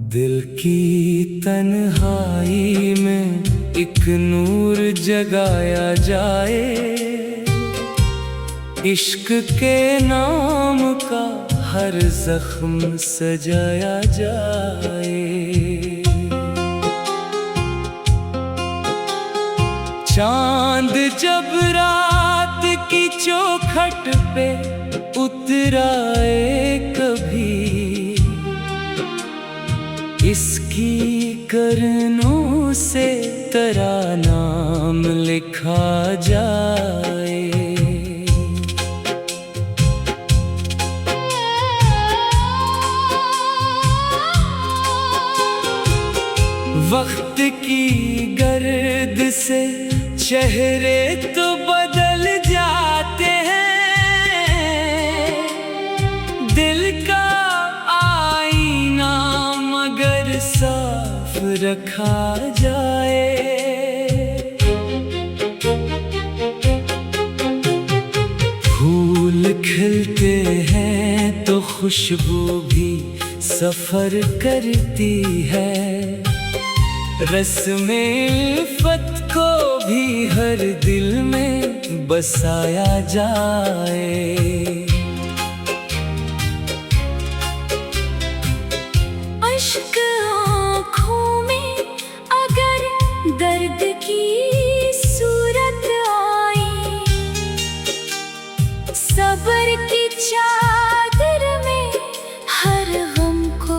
दिल की तन्हाई में एक नूर जगाया जाए, इश्क के नाम का हर जख्म सजाया जाए। चांद जब रात की चौखट पे उतराए कभी, इसकी करनों से तेरा नाम लिखा जाए। वक्त की गर्द से चेहरे तो बदल जाते हैं, दिल का आईना मगर साफ रखा जाए। फूल खिलते हैं तो खुशबू भी सफर करती है, रस्में उल्फत को भी हर दिल में बसाया जाए। अश्क आँखों में अगर दर्द की सूरत आई, सब्र की चादर में हर गम को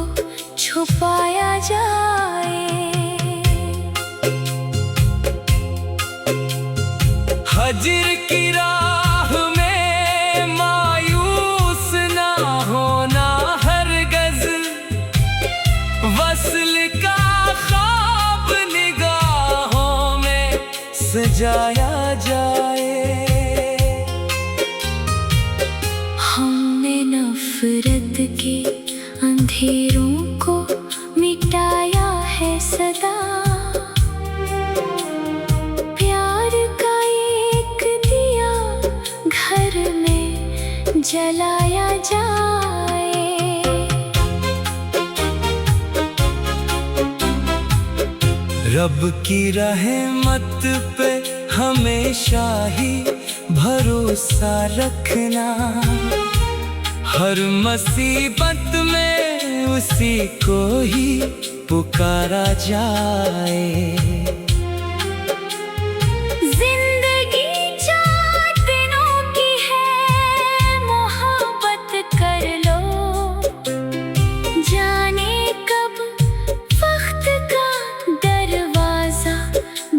छुपाया जाए। हजर की राह में मायूस ना होना हरगज़, वस्ल का ख्वाब निगाहों में सजाया जाए। हमने नफरत के अंधेरों को मिटाया है सदा, जलाया जाए। रब की रहमत पे हमेशा ही भरोसा रखना, हर मुसीबत में उसी को ही पुकारा जाए।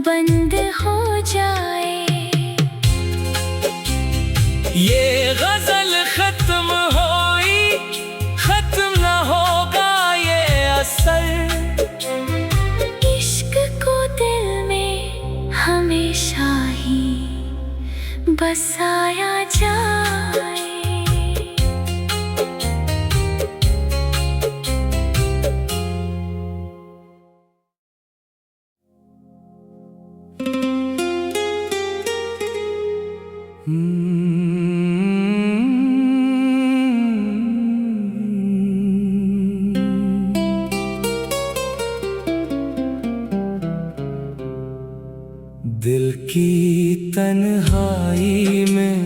बंद हो जाए। ये गजल खत्म होई, खत्म न होगा ये असर, इश्क को दिल में हमेशा ही बसाया जाए। दिल की तन्हाई में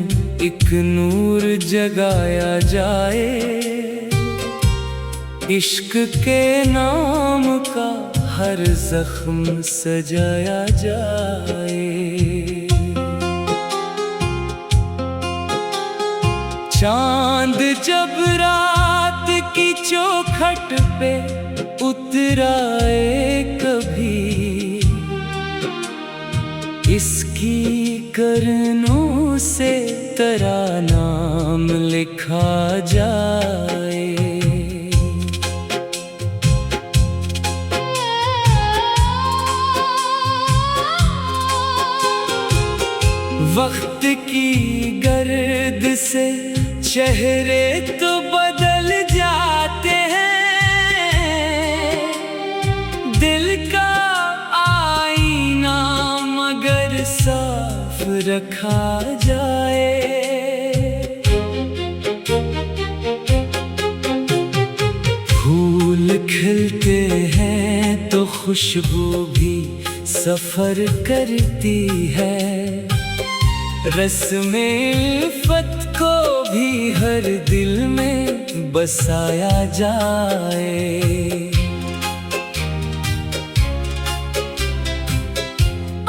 एक नूर जगाया जाए, इश्क के नाम का हर जख्म सजाया जाए। चांद जब रात की चौखट पे उतराए कभी, इसकी करनों से तेरा नाम लिखा जाए। वक्त की गर्द से चेहरे तो बदल जाते हैं, दिल का रखा जाए। फूल खिलते हैं तो खुशबू भी सफर करती है। रस्में उल्फत को भी हर दिल में बसाया जाए।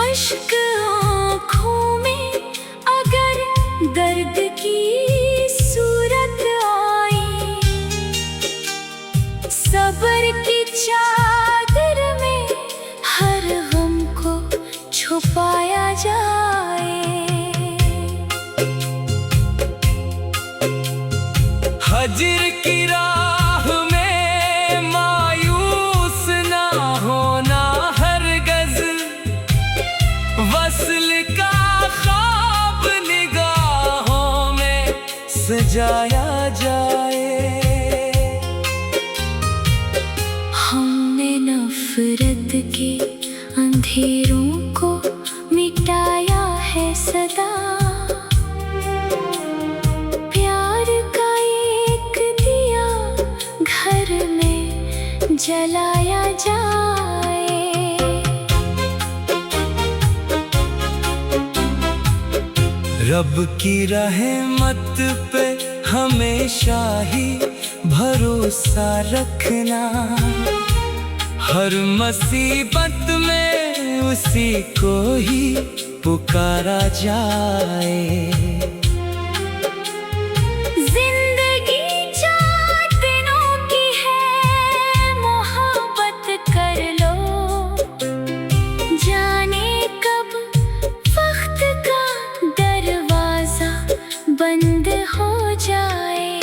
अश्क आँखों में अगर दर्द की सूरत आई, सब्र की चादर में हर गम को छुपाया जाए। हजर की राह में मायूस ना होना हरगज़, वस्ल का ख्वाब निगाहों में सजाया जाए। हमने नफरत के अंधेरों को मिटाया है सदा, प्यार का एक दिया घर में जलाया जाए। रब की रहमत पे हमेशा ही भरोसा रखना, हर मुसीबत में उसी को ही पुकारा जाए। जिंदगी 4 दिनों की है, मोहब्बत कर लो, जाने कब वक्त का दरवाजा बंद हो जाए।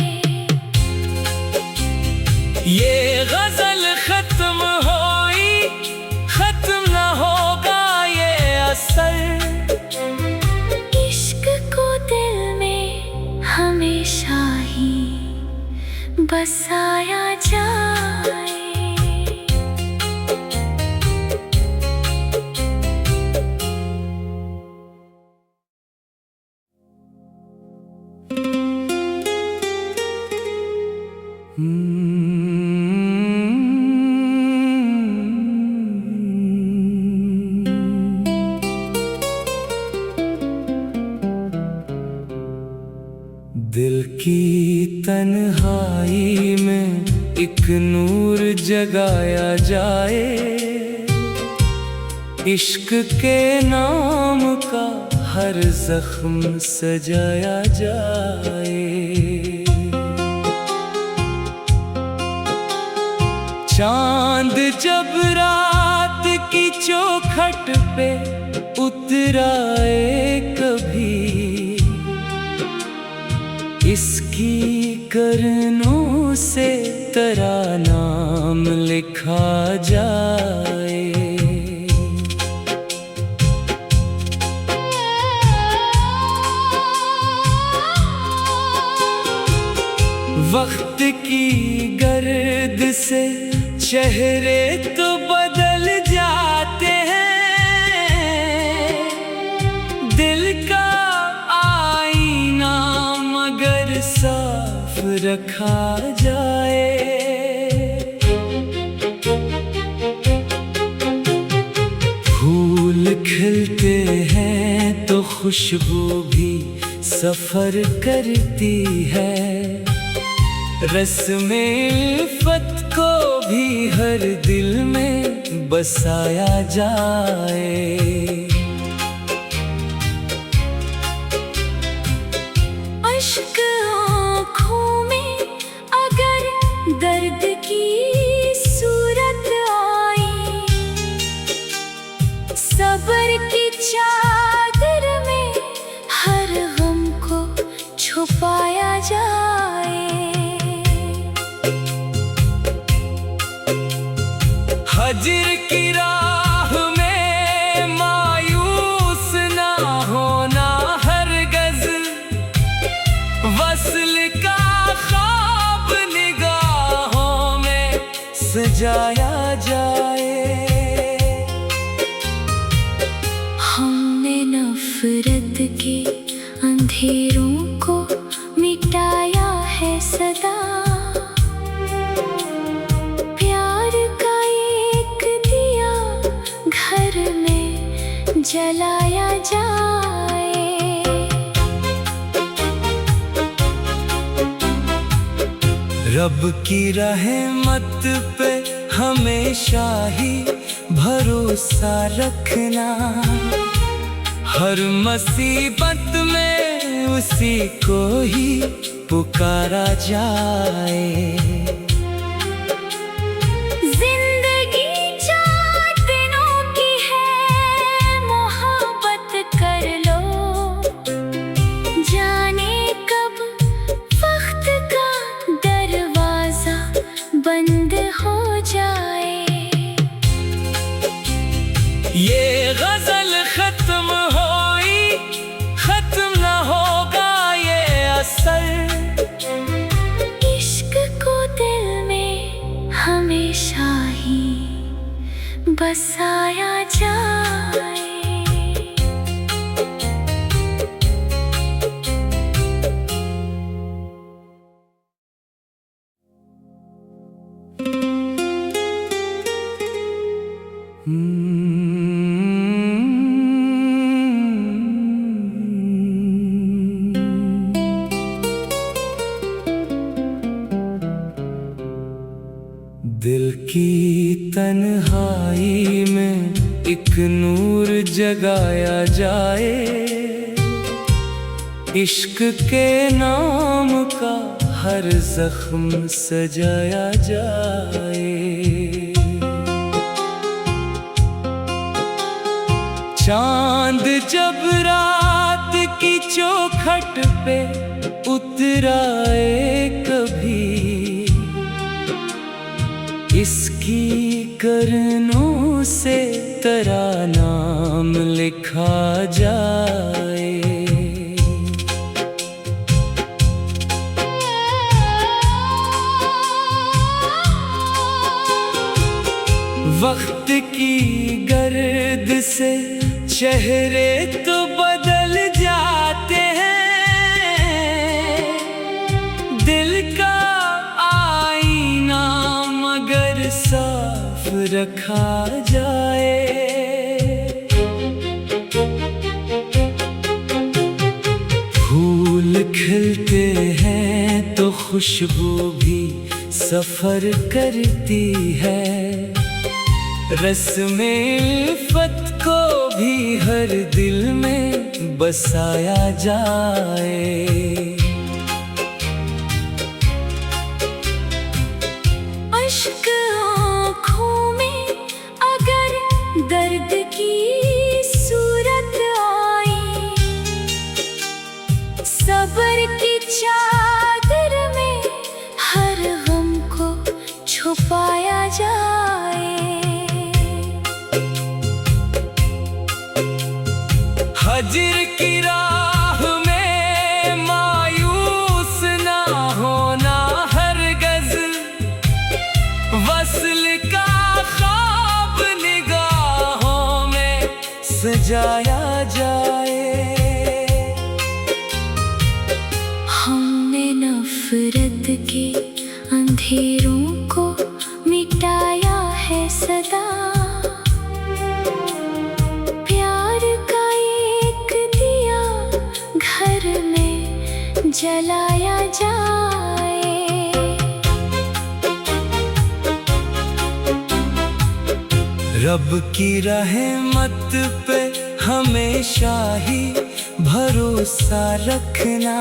ये गजल खत्म होई, खत्म न होगा ये असर। इश्क को दिल में हमेशा ही बसाया जाए। दिल की तन्हाई में एक नूर जगाया जाए, इश्क के नाम का हर जख्म सजाया जाए। चांद जब रात की चौखट पे उतराए कभी, इसकी करनों से तेरा नाम लिखा जाए। वक्त की गर्द से चेहरे तो बदल जाते हैं, दिल का आईना मगर साफ रखा जाए। फूल खिलते हैं तो खुशबू भी सफर करती है। रस्में उल्फत को भी हर दिल में बसाया जाए। अश्क आँखों में अगर दर्द की सूरत आई, सब्र की चादर में हर गम को छुपाया जाए। हजर की राह में मायूस ना होना हरगज़, वस्ल का ख्वाब निगाहों में सजाया जाए। हमने नफरत अंधेरों को मिटाया है सदा। प्यार का एक दिया घर में जलाया जाए। रब की रहमत पे हमेशा ही भरोसा रखना। हर मुसीबत में उसी को ही पुकारा जाए। जिंदगी 4 दिनों की है, मोहब्बत कर लो। जाने कब वक्त का दरवाजा बंद हो जाए। ये गजल खत्म होई, खत्म न होगा ये असर। इश्क को दिल में हमेशा ही बसाया जाए। दिल की तन्हाई में एक नूर जगाया जाए। इश्क के नाम का हर जख्म सजाया जाए। चांद जब रात की चौखट पे उतराए कभी, इसकी करनों से तेरा नाम लिखा जाए। वक्त की गर्द से चेहरे तो बदल जाते हैं। दिल का आईना मगर साफ रखा जाए। फूल खिलते हैं तो खुशबू भी सफर करती है। रस्में उल्फत को भी हर दिल में बसाया जाए। अश्क आँखों में अगर दर्द की सूरत आई, सब्र की चादर में हर गम को छुपाया जाए। हजर की राह में मायूस ना होना हरगज़। वस्ल का ख्वाब निगाहों में सजाया जाए। हमने नफरत के अंधेरों को मिटाया है सदा। जलाया जाए। रब की रहमत पे हमेशा ही भरोसा रखना।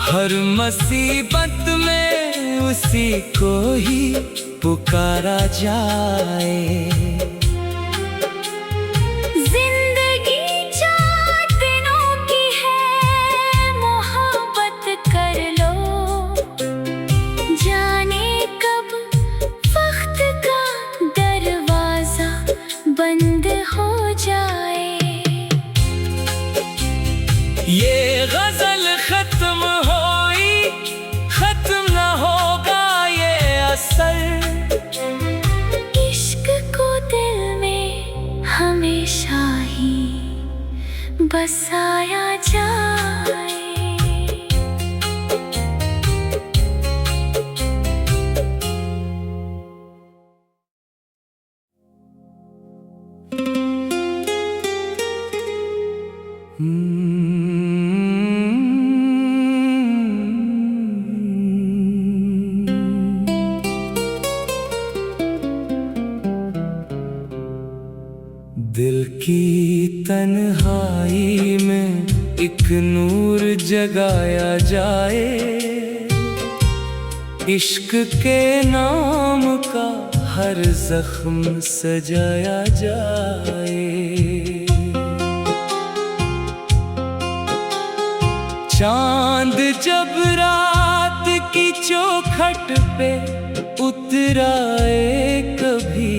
हर मुसीबत में उसी को ही पुकारा जाए। बंद हो जाए। ये गजल खत्म होई, खत्म न होगा ये असर। इश्क को दिल में हमेशा ही बसाया जाए। की तन्हाई में एक नूर जगाया जाए, इश्क के नाम का हर जख्म सजाया जाए। चांद जब रात की चौखट पे उतराए कभी,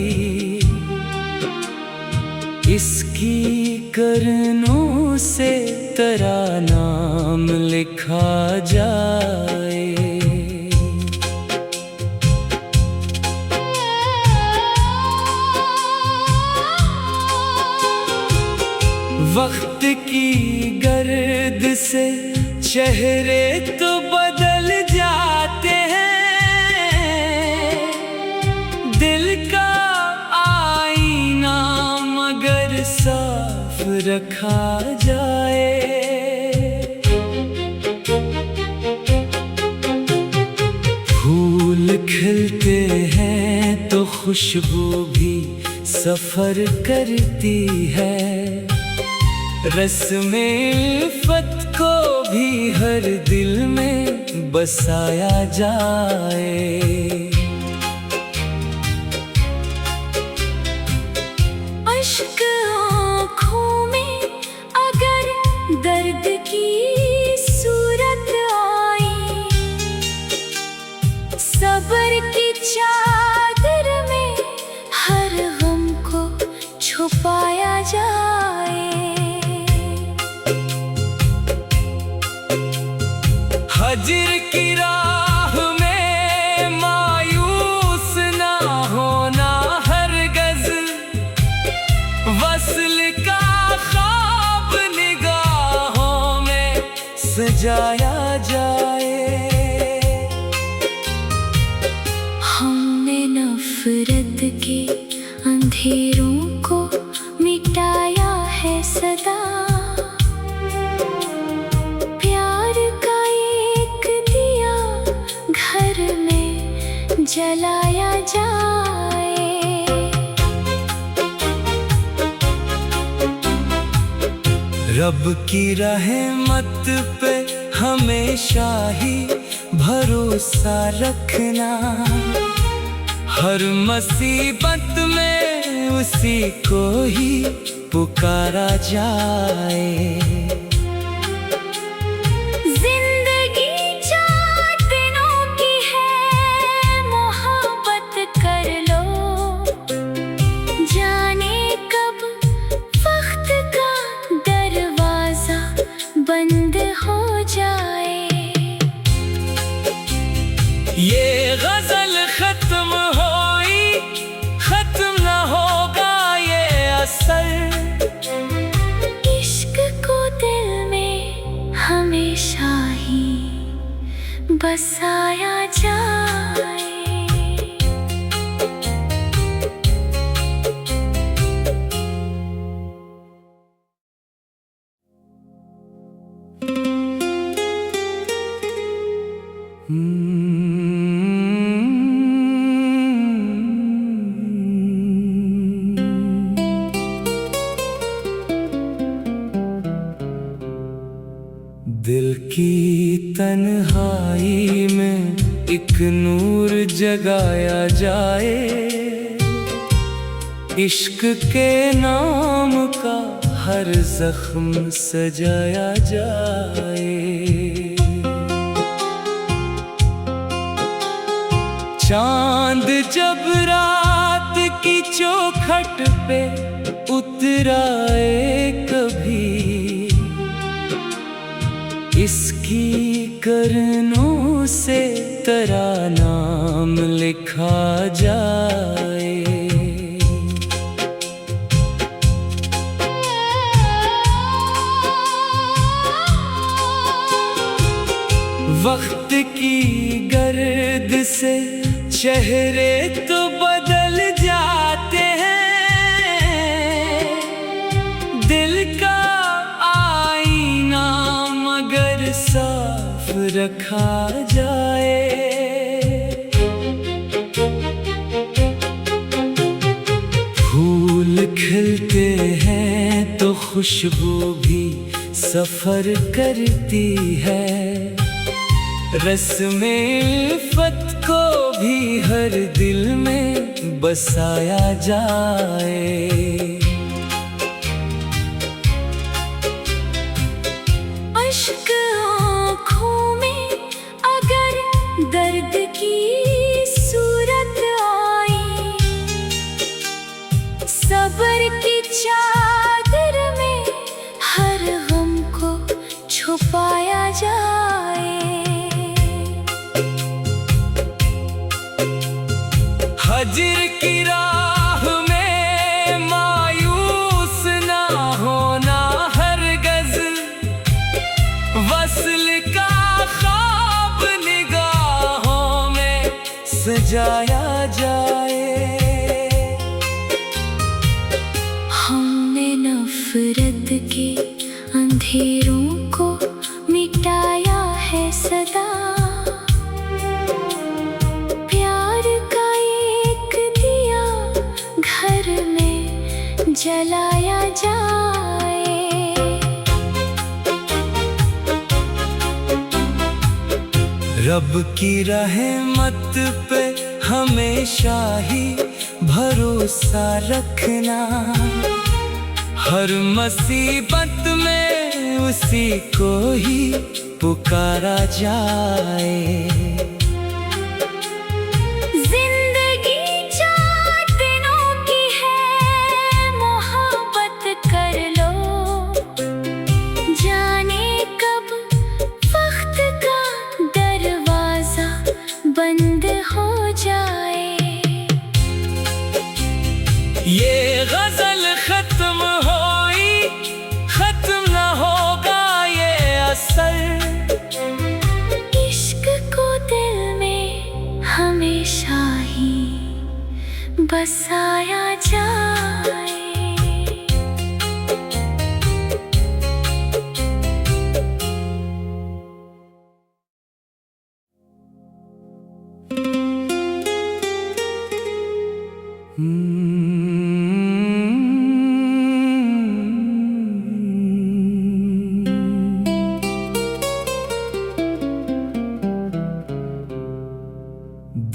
इसकी करनों से तेरा नाम लिखा जाए। वक्त की गर्द से चेहरे तो बदल जाते हैं, दिल का आईना मगर साफ रखा जाए। फूल खिलते हैं तो खुशबू भी सफर करती है, रस्में उल्फत को भी हर दिल में बसाया जाए। अश्क आँखों में अगर दर्द की सूरत आई, सब्र की चादर में हर गम को छुपाया जाए। हजर की राह में मायूस ना होना हरगज़, वस्ल का ख्वाब निगाहों में सजाया जाए। हमने नफरत के अंधेरों को मिटाया है सदा, जलाया जाए। रब की रहमत पे हमेशा ही भरोसा रखना, हर मुसीबत में उसी को ही पुकारा जाए। बंद हो जाए। ये गजल खत्म होई, खत्म न होगा ये असर। इश्क को दिल में हमेशा ही बसाया जाए। दिल की तन्हाई में एक नूर जगाया जाए, इश्क के नाम का हर जख्म सजाया जाए। चांद जब रात की चौखट पे उतराए कभी, इसकी करनों से तेरा नाम लिखा जाए। वक्त की गर्द से चेहरे तो बदल जाते हैं, दिल का आईना मगर साफ रखा जाए। फूल खिलते हैं खुशबू भी सफर करती है। रस्में उल्फत को भी हर दिल में बसाया जाए। अश्क आँखों में अगर दर्द की सूरत आई, सब्र की चादर में हर गम को छुपाया जाए। हजर की राह में मायूस ना होना हरगज़, वस्ल का ख्वाब निगाहों में सजाया जाए। हमने नफरत के अंधेरों को मिटाया है सदा, प्यार का एक दिया घर में जलाया जाए। रब की रहमत पे हमेशा ही भरोसा रखना, हर मुसीबत में उसी को ही पुकारा जाए। जिंदगी 4 दिनों की है, मोहब्बत कर लो, जाने कब वक्त का दरवाजा बंद हो जाए। ये गजल खत्म होई, खत्म न होगा ये असर। इश्क को दिल में हमेशा ही बसाया जाए।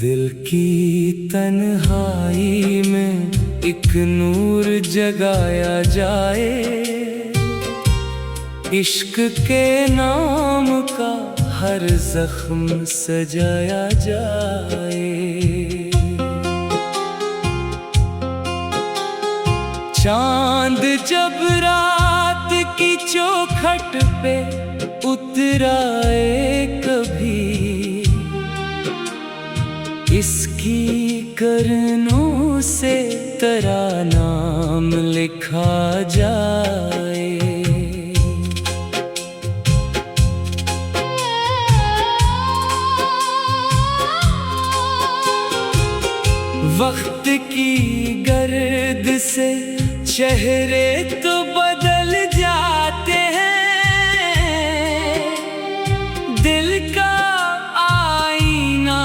दिल की तन्हाई में एक नूर जगाया जाए, इश्क के नाम का हर जख्म सजाया जाए। चांद जब रात की चौखट पे उतराए कभी, इसकी करनों से तेरा नाम लिखा जाए। वक्त की गर्द से चेहरे तो बदल जाते हैं, दिल का आईना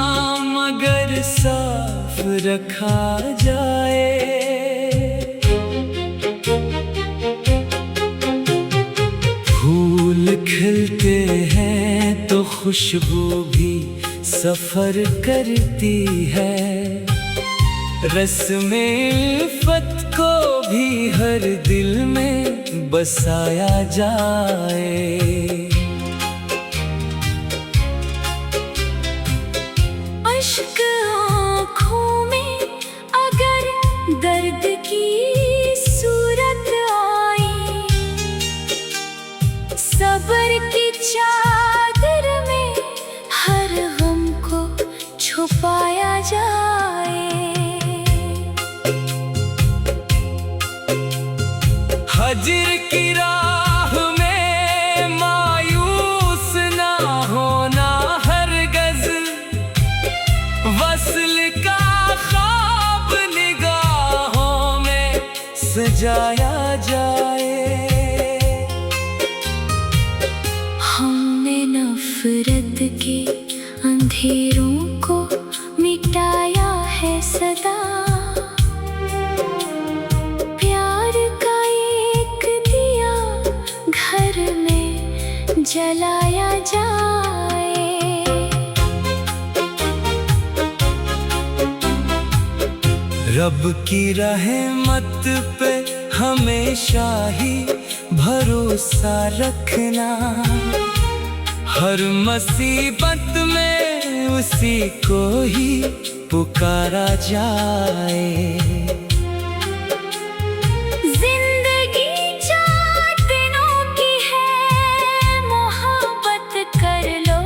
मगर साफ रखा जाए। फूल खिलते हैं तो खुशबू भी सफर करती है, रस्में उल्फत को भी हर दिल में बसाया जाए। अश्क आँखों में अगर दर्द की सूरत आई, सब्र की चादर में हर गम को छुपाया जाए। हजर की राह में मायूस ना होना हरगज़, वस्ल का ख्वाब निगाहों में सजाया जाए। हमने नफरत के अंधेरों को मिटाया है सदा, प्यार का एक दिया जलाया जाए। रब की रहमत पे हमेशा ही भरोसा रखना, हर मुसीबत में उसी को ही पुकारा जाए। जिंदगी 4 दिनों की है, मोहब्बत कर लो,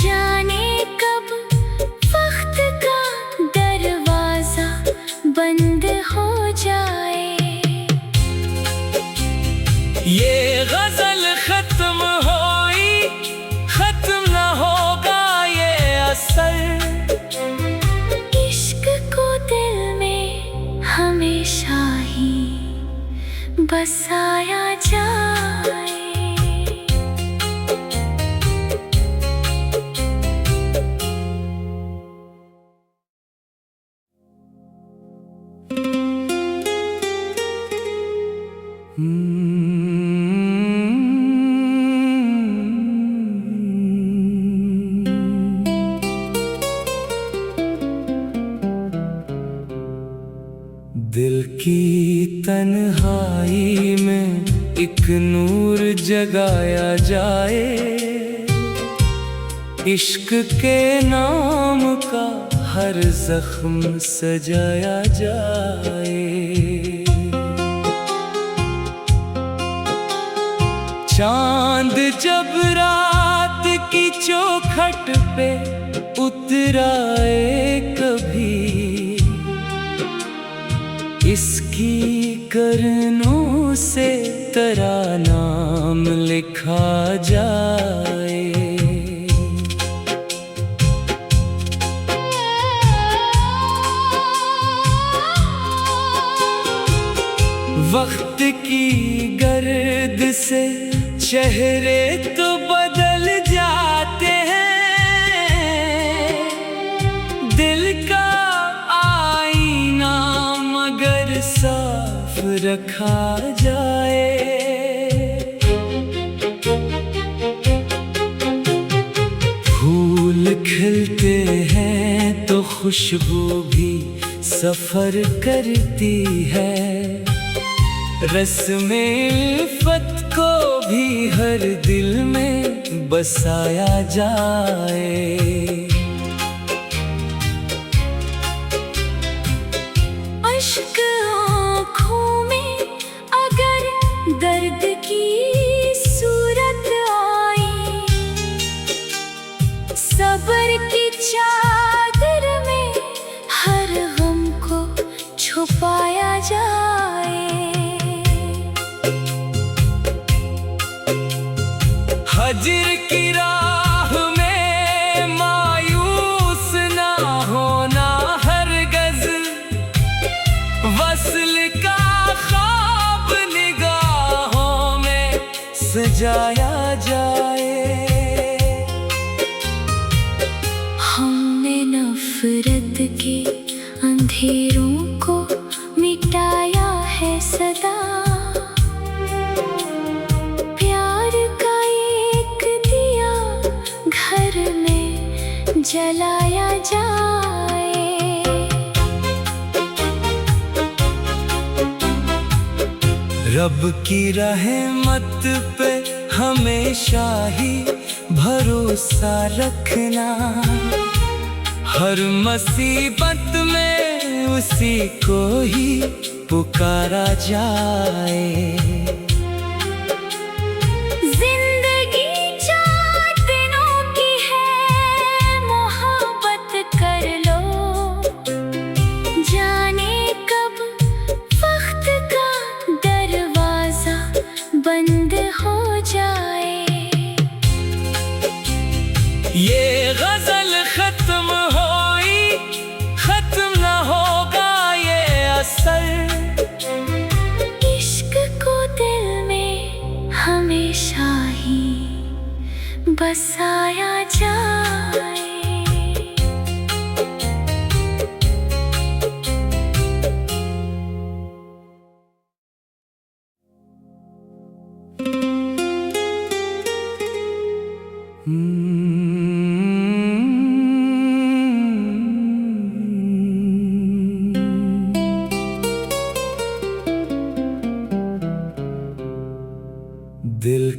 जाने कब वक्त का दरवाजा बंद हो जाए। ये गजल खत्म होई, खत्म न होगा ये असर। इश्क को दिल में हमेशा ही बसाया जाए। दिल की तन्हाई में एक नूर जगाया जाए, इश्क के नाम का हर जख्म सजाया जाए। चांद जब रात की चौखट पे उतराए कभी, इसकी करनों से तेरा नाम लिखा जाए। वक्त की गर्द से चेहरे तो बदल जाते हैं, दिल का आईना मगर साफ रखा जाए। फूल खिलते हैं तो खुशबू भी सफर करती है, रस्में उल्फत को भी हर दिल में बसाया जाए। अश्क आँखों में अगर दर्द की सूरत आई, सब्र की चादर में हर गम को छुपाया जाए। हजर की राह में मायूस ना होना हरगज़, वस्ल का ख्वाब निगाहों में सजाया जाए। हमने नफरत के अंधेरों को मिटाया है सदा, जलाया जाए। रब की रहमत पे हमेशा ही भरोसा रखना, हर मुसीबत में उसी को ही पुकारा जाए। बंद हो जाए। ये गजल खत्म होई, खत्म न होगा ये असर। इश्क को दिल में हमेशा ही बसाया जाए।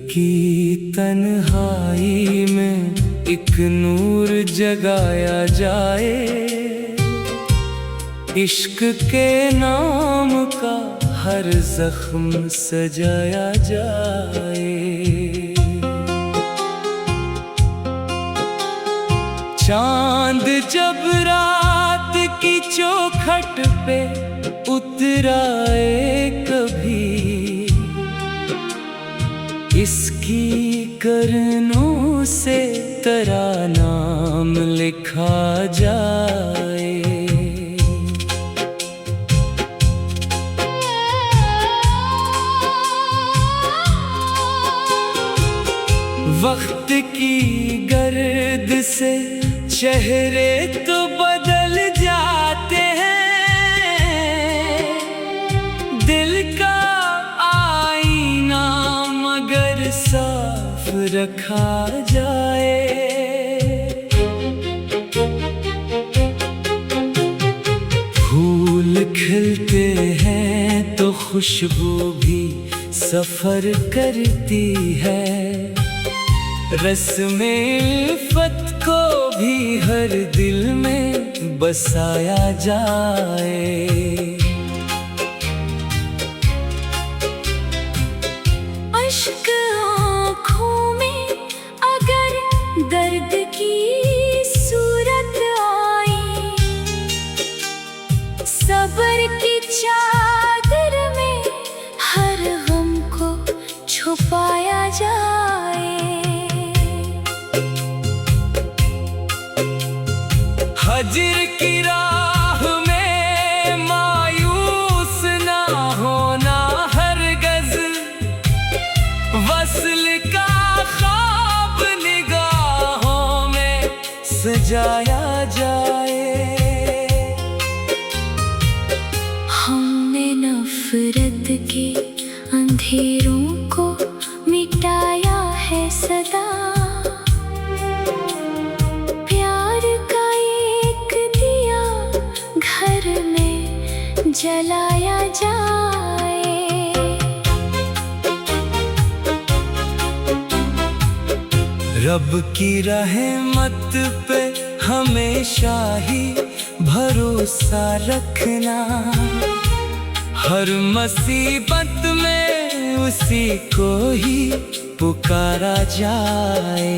की तन्हाई में एक नूर जगाया जाए, इश्क के नाम का हर जख्म सजाया जाए। चांद जब रात की चौखट पे उतराए कभी, इसकी करनों से तेरा नाम लिखा जाए। वक्त की गर्द से चेहरे तो बदल जाते हैं, दिल का आईना मगर साफ रखा जाए। फूल खिलते हैं तो खुशबू भी सफर करती है, रस्में इल्फत को भी हर दिल में बसाया जाए। अश्क आँखों में अगर दर्द की सूरत आई, सब्र की चादर में हर गम को छुपाया जाए। हजर की राह में मायूस ना होना हरगज़, वस्ल का ख्वाब निगाहों में सजाया जाए। हमने नफरत के अंधेरों को मिटाया है सदा, घर में जलाया जाए। रब की रहमत पे हमेशा ही भरोसा रखना, हर मुसीबत में उसी को ही पुकारा जाए।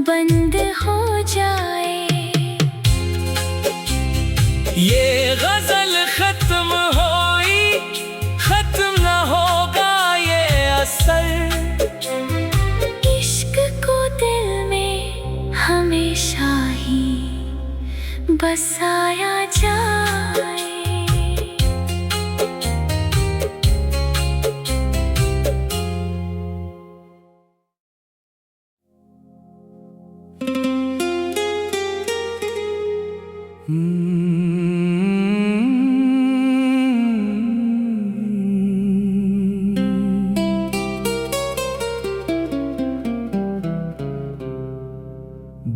बंद हो जाए। ये गजल खत्म होई, खत्म न होगा ये असर, इश्क को दिल में हमेशा ही बसाया जाए।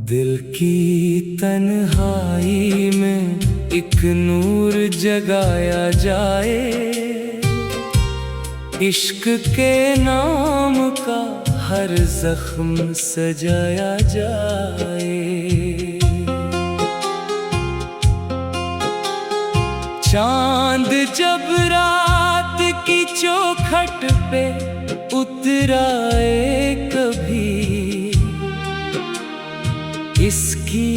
दिल की तन्हाई में एक नूर जगाया जाए, इश्क के नाम का हर जख्म सजाया जाए। चांद जब रात की चौखट पे उतराए कभी, इसकी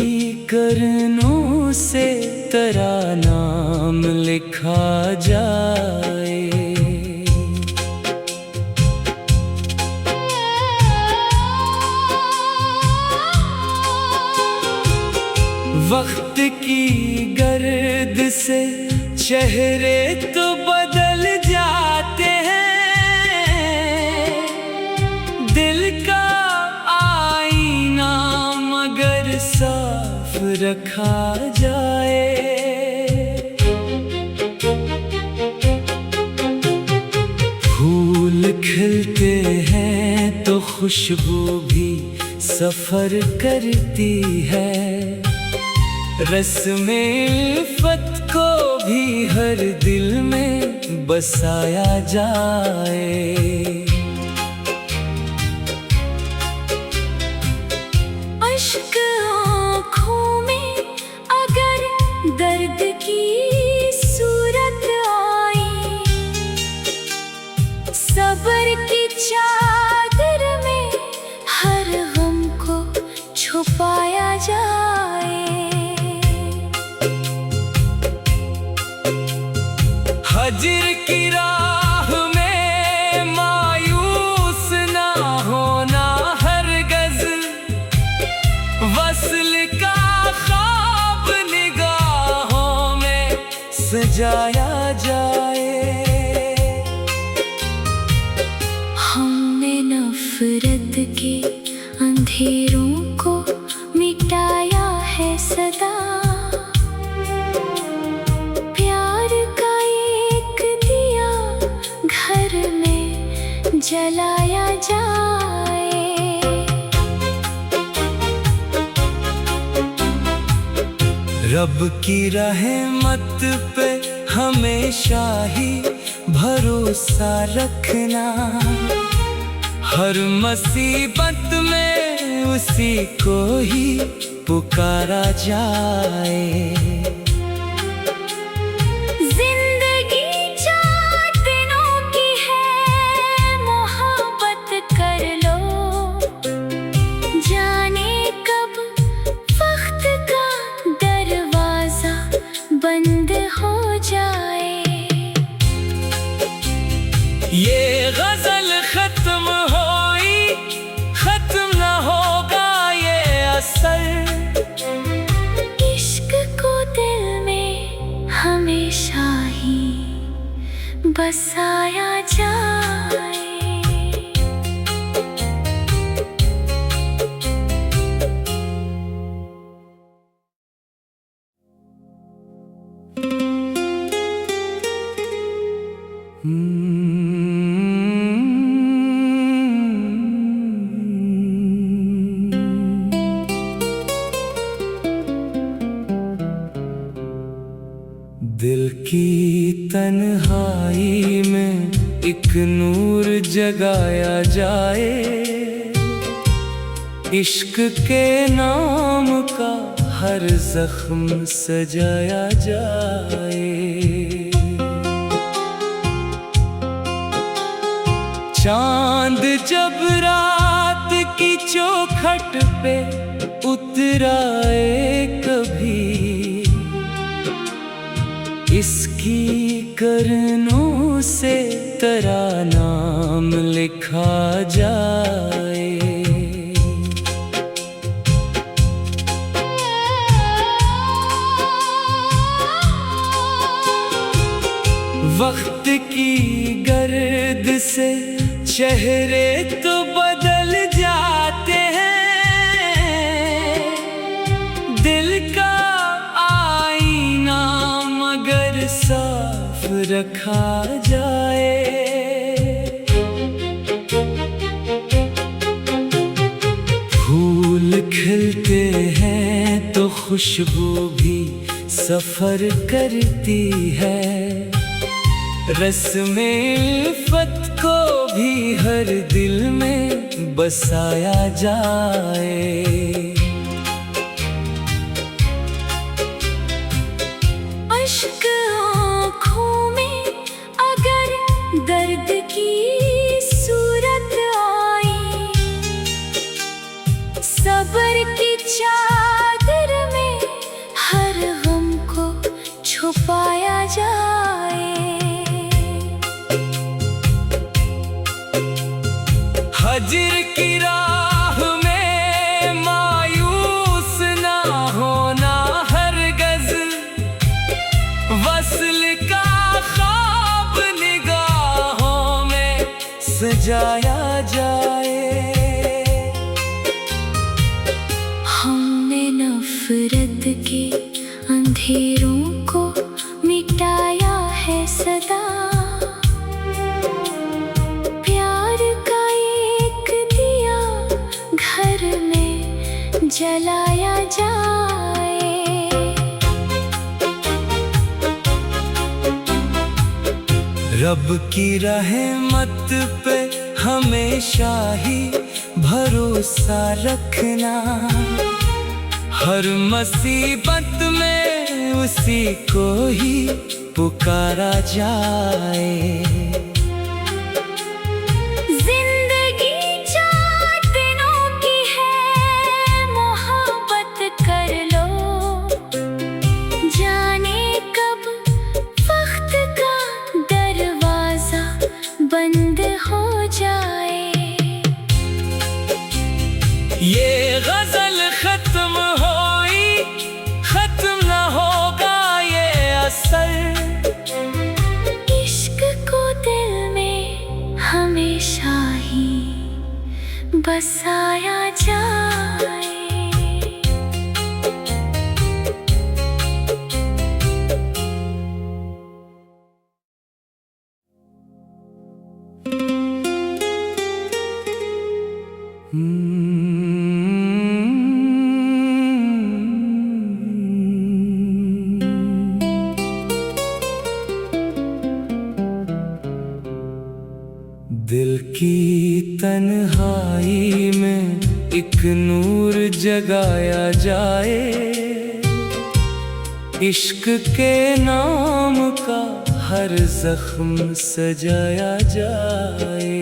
करनों से तेरा नाम लिखा जाए। वक्त की गर्द से चेहरे तो बदल जाते हैं, दिल का आईना मगर साफ रखा जाए। फूल खिलते हैं खुशबू भी सफर करती है। रस्में उल्फत को भी हर दिल में बसाया जाए। अश्क आँखों में अगर दर्द की सूरत आई, सब्र की चादर में हर गम को छुपाया जाए। हज्र की राह में मायूस ना होना हरगज़, वस्ल का ख्वाब निगाहों में सजाया जाए। हमने नफरत के अंधेरों को मिटाया है सदा, प्यार का एक दिया घर में जलाया जाए। रब की रहमत पे हमेशा ही भरोसा रखना, हर मुसीबत में उसी को ही पुकारा जाए। जिंदगी 4 दिनों की है, मोहब्बत कर लो, जाने कब वक्त का दरवाजा बंद हो जाए। ये गजल खत्म होई, खत्म न होगा ये असर। इश्क को दिल में हमेशा ही बसाया जाए। दिल की तन्हाई में एक नूर जगाया जाए। इश्क के नाम का हर जख्म सजाया जाए। चांद जब रात की चौखट पे उतराए कभी, इसकी करनों से तेरा नाम लिखा जाए। वक्त की गर्द से चेहरे तो बदल जाते हैं, दिल का आईना मगर साफ रखा जाए। फूल खिलते हैं तो खुशबू भी सफर करती है। रस्में उल्फत को भी हर दिल में बसाया जाए। अश्क आँखों में अगर दर्द की सूरत आई, सब्र की चादर में हर गम को छुपाया जाए। हज्र की राह में मायूस ना होना हरगज़, वस्ल का ख्वाब निगाहों में सजाया जाए। हमने नफरत के अंधेरों को मिटाया है सदा, प्यार का एक दिया जलाया जाए। रब की रहमत पे हमेशा ही भरोसा रखना, हर मुसीबत में उसी को ही पुकारा जाए। बंद हो जाए। ये गजल खत्म होई, खत्म न होगा ये असर। इश्क को दिल में हमेशा ही बसाया जाए। दिल की तन्हाई में एक नूर जगाया जाए, इश्क के नाम का हर जख्म सजाया जाए।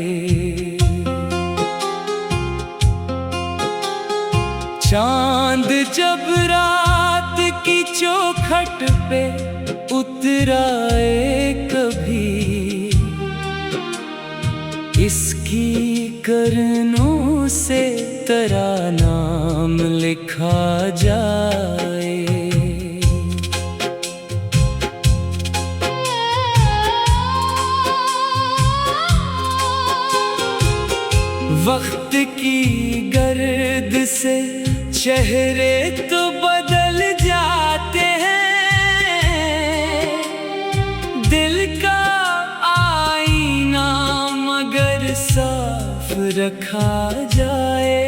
चांद जब रात की चौखट पे उतराए कभी, इसकी करनों से तेरा नाम लिखा जाए। वक्त की गर्द से चेहरे तो बदल जाते हैं, दिल का आईना मगर साफ रखा जाए।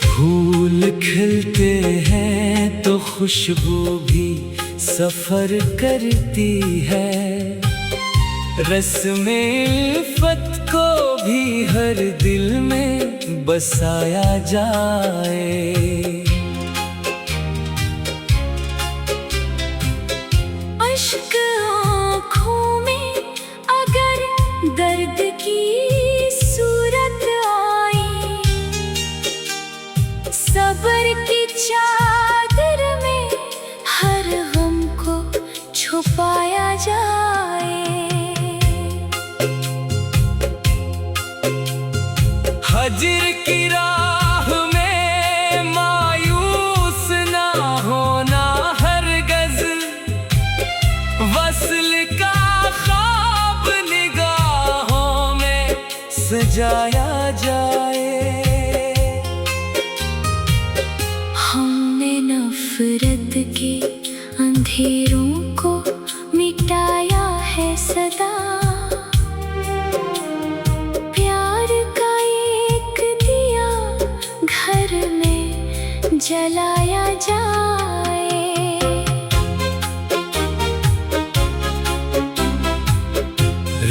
फूल खिलते हैं तो खुशबू भी सफर करती है, रस्मे इल्फत को भी हर दिल में बसाया जाए। अश्क आँखों में अगर दर्द की सूरत आई, सब्र की चादर में हर गम को छुपाया जाए। हजर की राह में मायूस ना होना हरगज़, वस्ल का ख्वाब निगाहों में सजाया जाए। हमने नफरत के अंधेरों को मिटाया है सदा, जलाया जाए।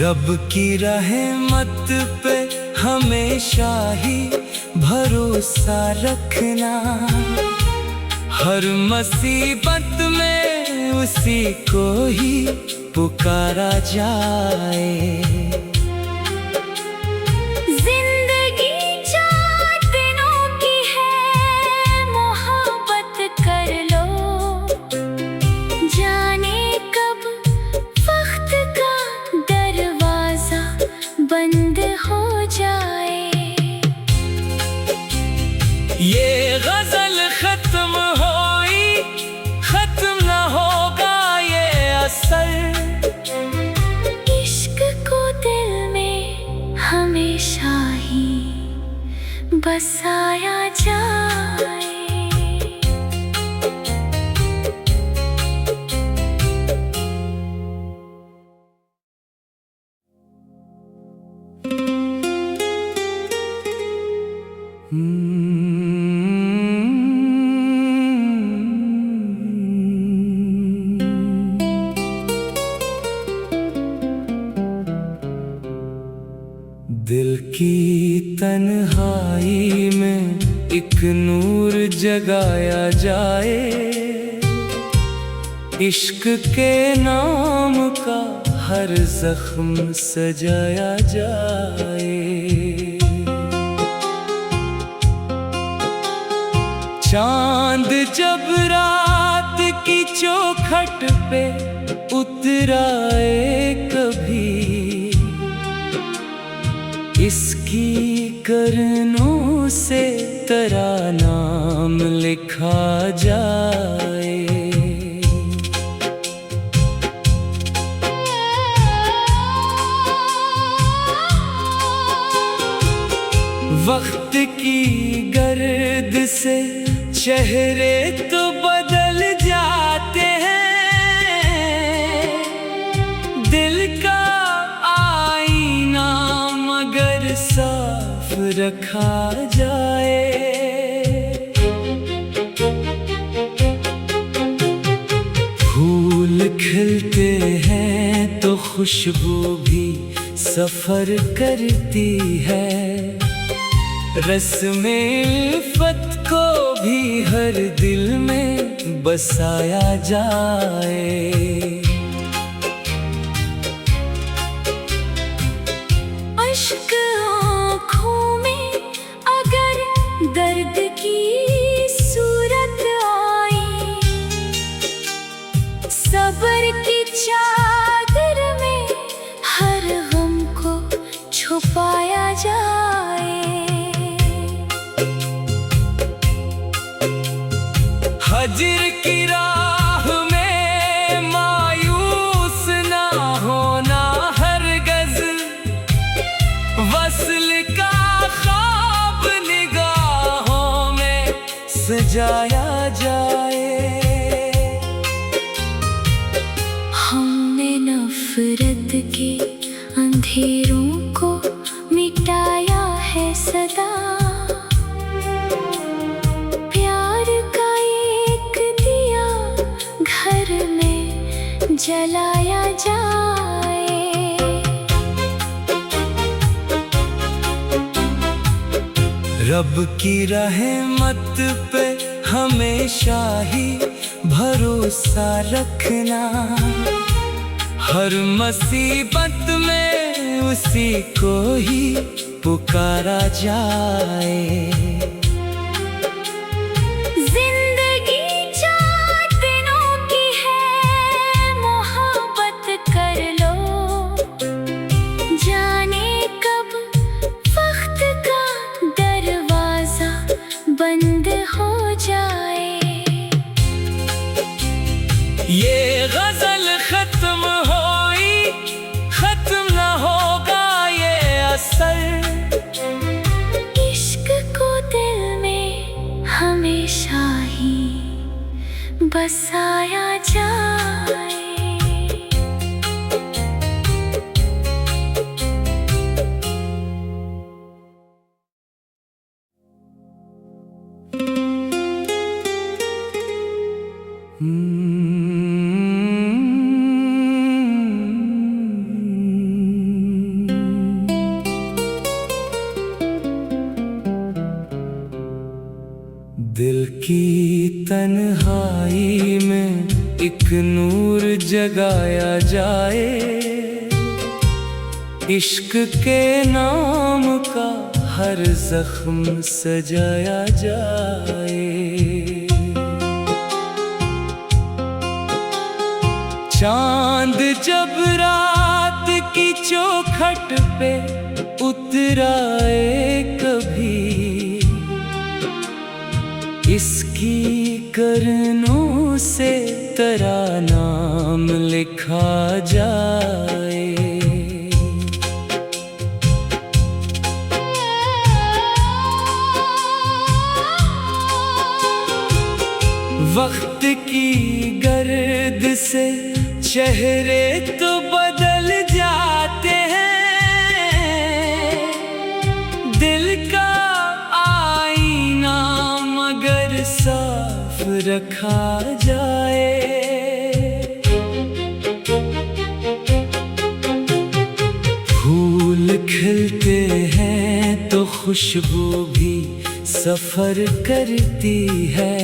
रब की रहमत पे हमेशा ही भरोसा रखना, हर मुसीबत में उसी को ही पुकारा जाए। बंद हो जाए। ये गजल खत्म होई, खत्म न होगा ये असर। इश्क को दिल में हमेशा ही बसाया जाए। एक नूर जगाया जाए, इश्क के नाम का हर जख्म सजाया जाए। चांद जब रात की चौखट पे उतराए कभी, इसकी करनों से तेरा नाम लिखा जाए। वक्त की गर्द से चेहरे तो बदल जाते हैं, दिल का आईना मगर साफ रखा जाए। फूल खिलते हैं तो खुशबू भी सफर करती है, रस्में उल्फत को भी हर दिल में बसाया जाए। अश्क आँखों में अगर दर्द की सूरत आई, सब्र की चादर में हर गम को छुपाया जाए। हजर की राह में मायूस ना होना हरगज़, वस्ल का ख्वाब निगाहों में सजाया जाए। हमने नफरत के अंधेरों को मिटाया है सदा, जलाया जाए। रब की रहमत पे हमेशा ही भरोसा रखना, हर मुसीबत में उसी को ही पुकारा जाए। बंद हो जाए ये गजल खत्म होई, खत्म न होगा ये असर। इश्क को दिल में हमेशा ही बसाया जाए। दिल की तन्हाई में एक नूर जगाया जाए, इश्क के नाम का हर जख्म सजाया जाए। चांद जब रात की चौखट पे उतराए कभी, इसकी करनों से तेरा नाम लिखा जाए। वक्त की गर्द से चेहरे तो बदल जाते हैं, दिल का आईना मगर साफ रखा जाए। फूल खिलते हैं तो खुशबू भी सफर करती है।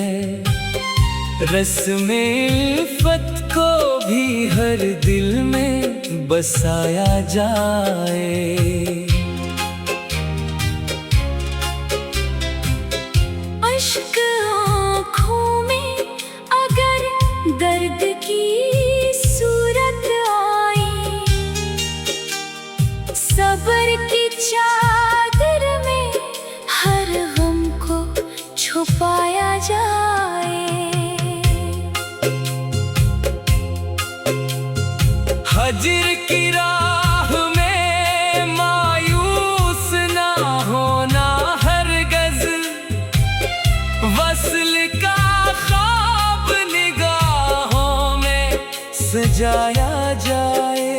रस्में उल्फत को भी हर दिल में बसाया जाए। अश्क आँखों में अगर दर्द की सूरत आई, सब्र की चादर में हर गम को छुपाया जाए। हजर की राह में मायूस ना होना हरगज़, वस्ल का ख्वाब निगाहों में सजाया जाए।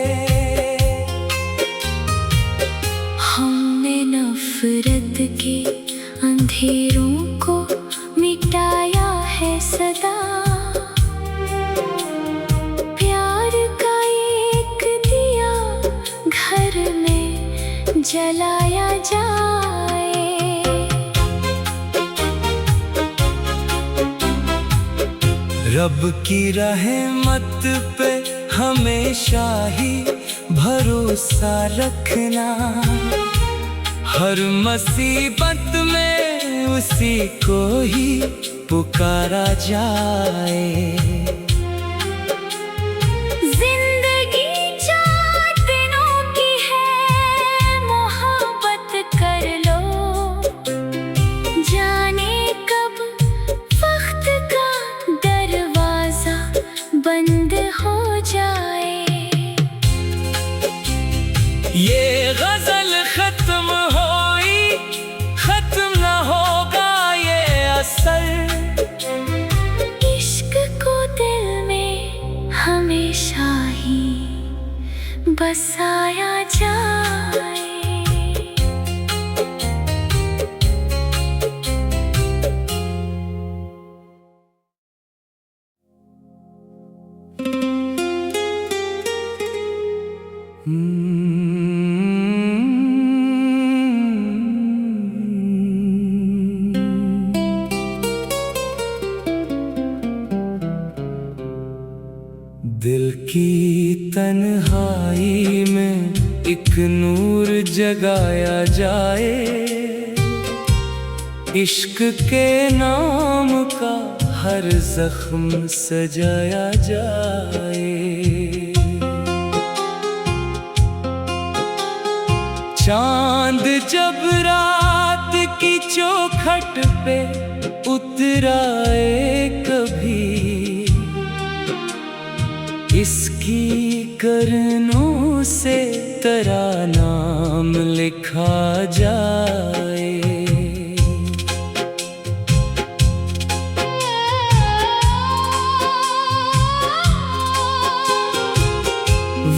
हमने नफरत के अंधेरों को मिटाया है सदा, प्यार का एक दिया घर में जलाया जाए। रब की रहमत पे हमेशा ही भरोसा रखना, हर मुसीबत में उसी को ही पुकारा जाए। जिंदगी 4 दिनों की है, मोहब्बत कर लो, जाने कब वक्त का दरवाजा बंद हो जाए। ये गजल खत्म होई, खत्म न होगा ये असर। इश्क को दिल में हमेशा ही बसाया जाए। दिल की तन्हाई में एक नूर जगाया जाए। इश्क के नाम का हर जख्म सजाया जाए। चांद जब रात की चौखट पे उतराए कभी, इसकी करनों से तेरा नाम लिखा जाए।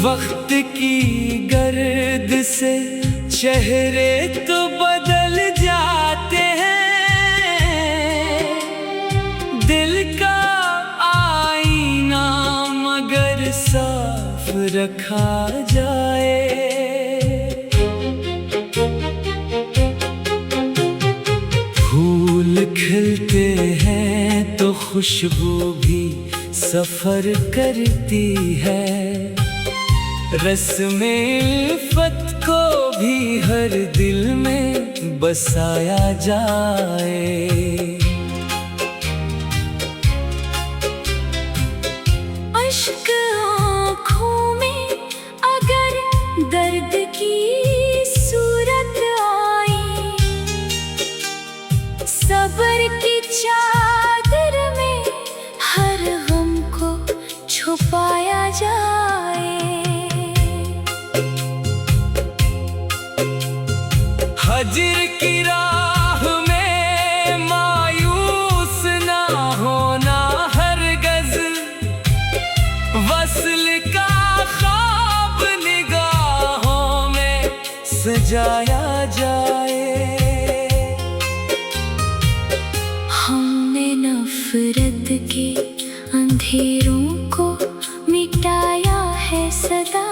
वक्त की गर्द से चेहरे तो बदल जाते हैं, दिल का आईना मगर साफ रखा जाए। फूल खिलते हैं तो खुशबू भी सफर करती है। रस्में उल्फत को भी हर दिल में बसाया जाए। अश्क आँखों में अगर दर्द की सूरत आई, सब्र की चादर में हर गम को छुपाया जाए। हजर की राह में मायूस ना होना हरगज़, वस्ल का ख्वाब निगाहों में सजाया जाए। हमने नफरत के अंधेरों को मिटाया है सदा,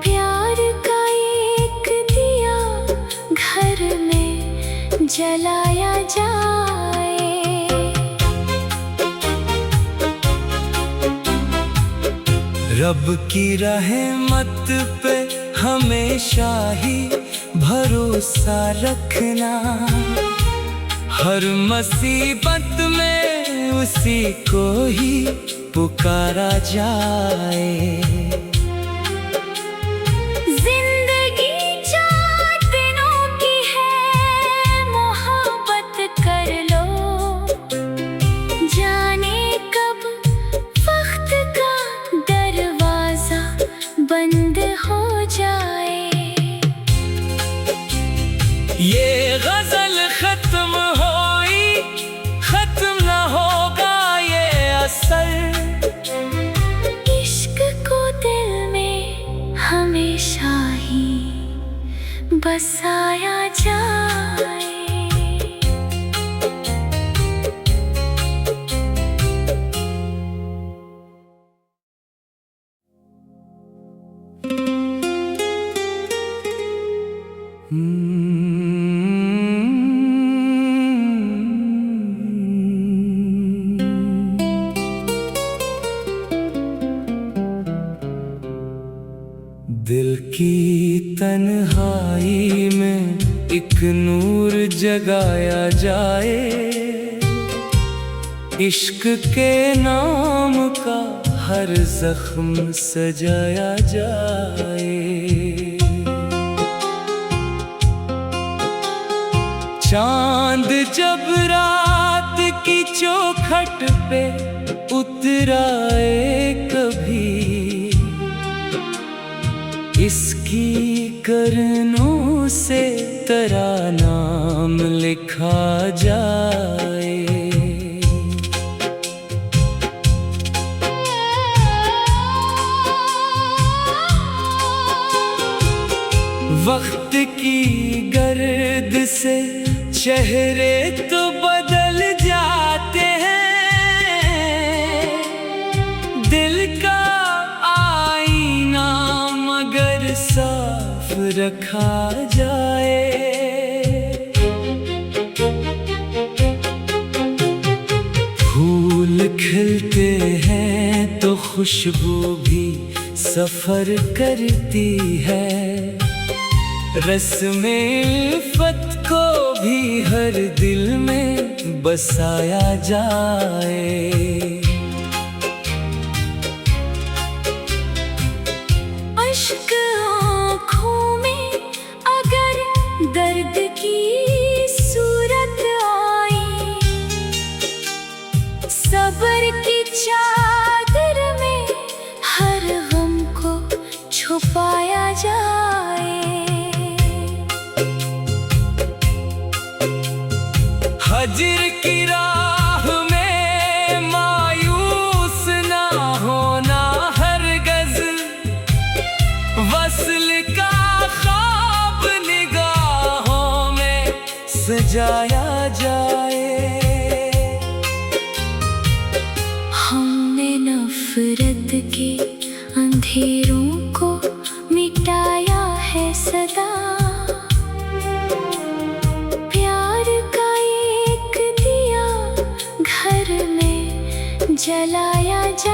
प्यार का एक दिया घर में जलाया जाए। रब की रहमत पे हमेशा ही भरोसा रखना, हर मुसीबत में उसी को ही पुकारा जाए। जिंदगी 4 दिनों की है, मोहब्बत कर लो, जाने कब वक्त का दरवाजा बंद हो जाए। ये गजल खत्म होई, खत्म न होगा ये असर। इश्क को दिल में हमेशा ही बसाया जाए। दिल की तन्हाई में एक नूर जगाया जाए, इश्क के नाम का हर जख्म सजाया जाए। चांद जब रात की चौखट पे उतराए कभी, इसकी करनों से तेरा नाम लिखा जाए। वक्त की गर्द से चेहरे तो बदल जाते हैं, दिल का आईना मगर साफ रखा जाए। फूल खिलते हैं तो खुशबू भी सफर करती है, रस्में उल्फत को भी हर दिल में बसाया जाए। अश्क आँखों में अगर दर्द की सूरत आई, सब्र की चादर में हर गम को छुपाया जाए। हजर की राह में मायूस ना होना हरगज़, वस्ल का ख्वाब निगाहों में सजाया जाए। हमने नफरत के अंधेरों को मिटाया है सदा, प्यार का एक दिया घर में जलाया जा